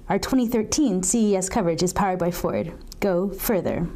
Our 2013 CES coverage is powered by Ford. Go further.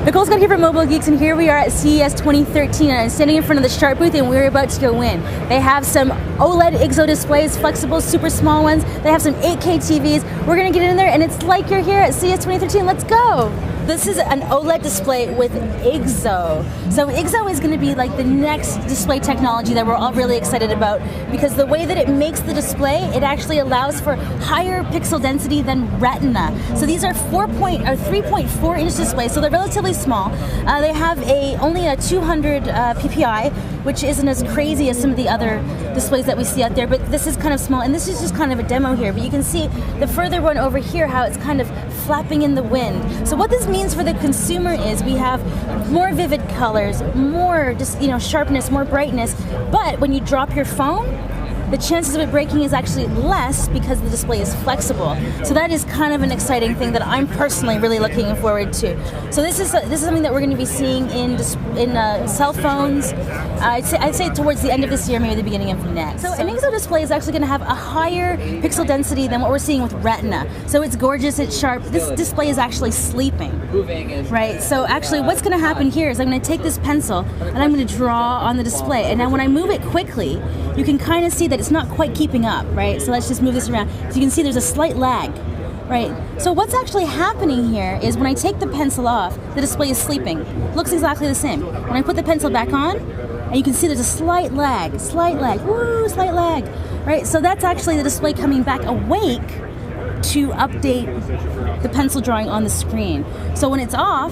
Nicole Scott here from Mobile Geeks, and here we are at CES 2013, and I'm standing in front of the Sharp booth, and we're about to go in. They have some OLED IGZO displays, flexible, super small ones. They have some 8K TVs. We're going to get in there, and it's like you're here at CES 2013. Let's go! This is an OLED display with IGZO. So IGZO is going to be like the next display technology that we're all really excited about, because the way that it makes the display, it actually allows for higher pixel density than Retina. So these are 3.4 inch displays, so they're relatively small. They have only a 200 ppi, which isn't as crazy as some of the other displays that we see out there, but this is kind of small, and this is just kind of a demo here. But you can see the further one over here, how it's kind of flapping in the wind. So what this means for the consumer is we have more vivid colors, more just sharpness, more brightness, but when you drop your phone, the chances of it breaking is actually less because the display is flexible. So that is kind of an exciting thing that I'm personally really looking forward to. So this is something that we're going to be seeing in cell phones. I'd say towards the end of this year, maybe the beginning of next. So an IGZO display is actually going to have a higher pixel density than what we're seeing with Retina. So it's gorgeous, it's sharp. This display is actually sleeping, right? So actually what's going to happen here is I'm going to take this pencil and I'm going to draw on the display. And now when I move it quickly, you can kind of see that it's not quite keeping up, right? So let's just move this around. So you can see there's a slight lag, right? So what's actually happening here is when I take the pencil off, the display is sleeping. It looks exactly the same. When I put the pencil back on, and you can see there's a slight lag, woo, slight lag, right? So that's actually the display coming back awake to update the pencil drawing on the screen. So when it's off,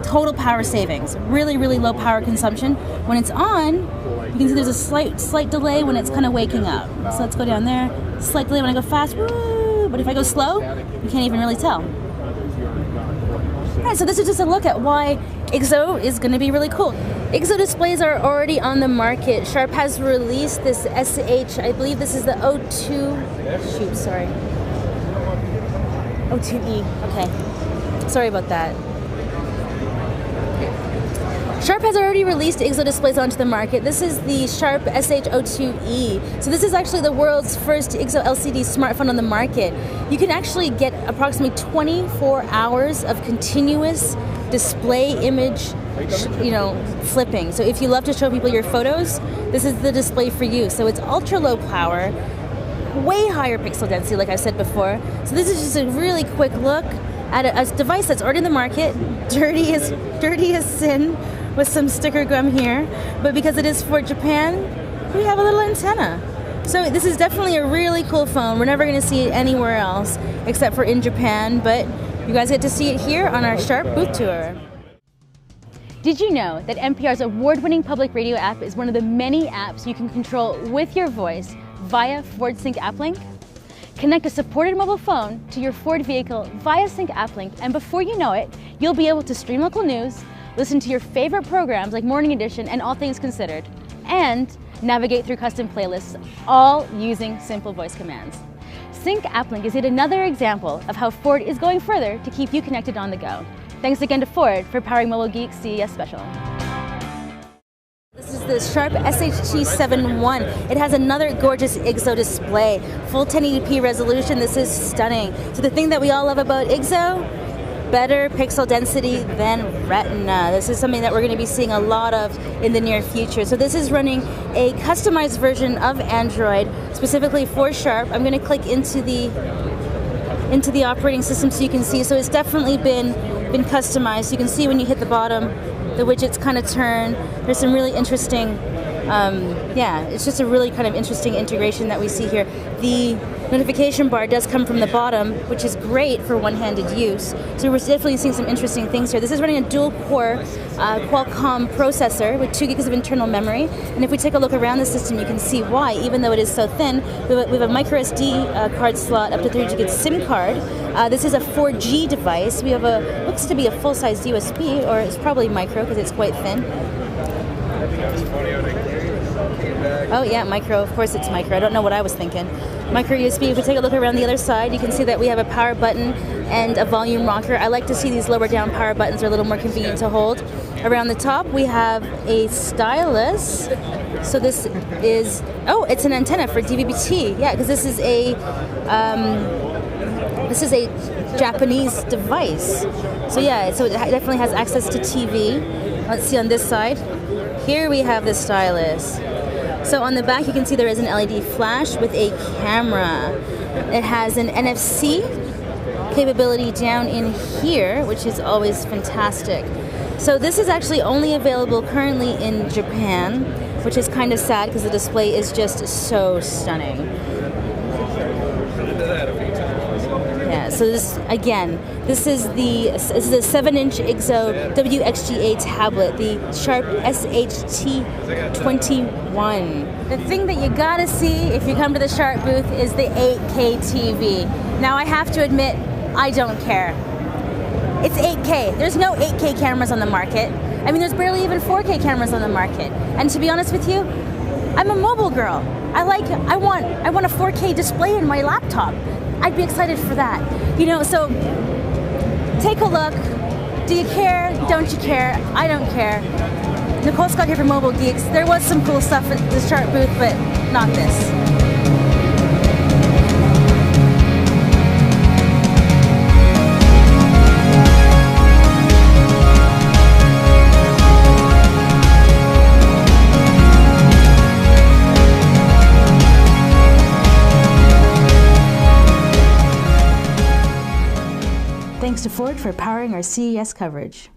total power savings, really, really low power consumption. When it's on, you can see there's a slight delay when it's kind of waking up. So let's go down there. Slight delay when I go fast, woo! But if I go slow, you can't even really tell. Alright, so this is just a look at why IGZO is going to be really cool. IGZO displays are already on the market. Sharp has released this SH, I believe this is the O2E. Okay. Sorry about that. Sharp has already released IGZO displays onto the market. This is the Sharp SH02E. So this is actually the world's first IGZO LCD smartphone on the market. You can actually get approximately 24 hours of continuous display image, flipping. So if you love to show people your photos, this is the display for you. So it's ultra low power, way higher pixel density, like I said before. So this is just a really quick look at a device that's already in the market, dirty as sin, with some sticker gum here, but because it is for Japan, we have a little antenna. So this is definitely a really cool phone. We're never going to see it anywhere else except for in Japan, but you guys get to see it here on our Sharp booth tour. Did you know that NPR's award-winning public radio app is one of the many apps you can control with your voice via Ford Sync App Link? Connect a supported mobile phone to your Ford vehicle via Sync App Link, and before you know it, you'll be able to stream local news, listen to your favorite programs like Morning Edition and All Things Considered, and navigate through custom playlists, all using simple voice commands. Sync App Link is yet another example of how Ford is going further to keep you connected on the go. Thanks again to Ford for powering Mobile Geeks CES Special. This is the Sharp SHT71. It has another gorgeous IGZO display, full 1080p resolution. This is stunning. So the thing that we all love about IGZO, better pixel density than Retina. This is something that we're going to be seeing a lot of in the near future. So this is running a customized version of Android specifically for Sharp. I'm going to click into the operating system so you can see. So it's definitely been customized. You can see when you hit the bottom, the widgets kind of turn. There's some really interesting, it's just a really kind of interesting integration that we see here. The notification bar does come from the bottom, which is great for one-handed use. So we're definitely seeing some interesting things here. This is running a dual-core Qualcomm processor with 2 gigs of internal memory. And if we take a look around the system, you can see why, even though it is so thin. We have a micro SD card slot, up to 3 gig SIM card. This is a 4G device. We have looks to be a full-size USB, or it's probably micro because it's quite thin. Oh yeah, micro. Of course it's micro. I don't know what I was thinking. Micro USB. If we take a look around the other side, you can see that we have a power button and a volume rocker. I like to see these lower down power buttons are a little more convenient to hold. Around the top, we have a stylus. So this is, oh, it's an antenna for DVB-T. Yeah, because this is this is a Japanese device. So yeah, so it definitely has access to TV. Let's see on this side. Here we have the stylus. So on the back you can see there is an LED flash with a camera. It has an NFC capability down in here, which is always fantastic. So this is actually only available currently in Japan, which is kind of sad because the display is just so stunning. Yeah, so this again, this is the 7-inch IGZO WXGA tablet, the Sharp SHT21. The thing that you gotta see if you come to the Sharp booth is the 8K TV. Now I have to admit, I don't care. It's 8K. There's no 8K cameras on the market. I mean, there's barely even 4K cameras on the market. And to be honest with you, I'm a mobile girl. I want a 4K display in my laptop. I'd be excited for that. You know, so take a look. Do you care? Don't you care? I don't care. Nicole Scott here for Mobile Geeks. There was some cool stuff at the Sharp booth, but not this. Thanks to Ford for powering our CES coverage.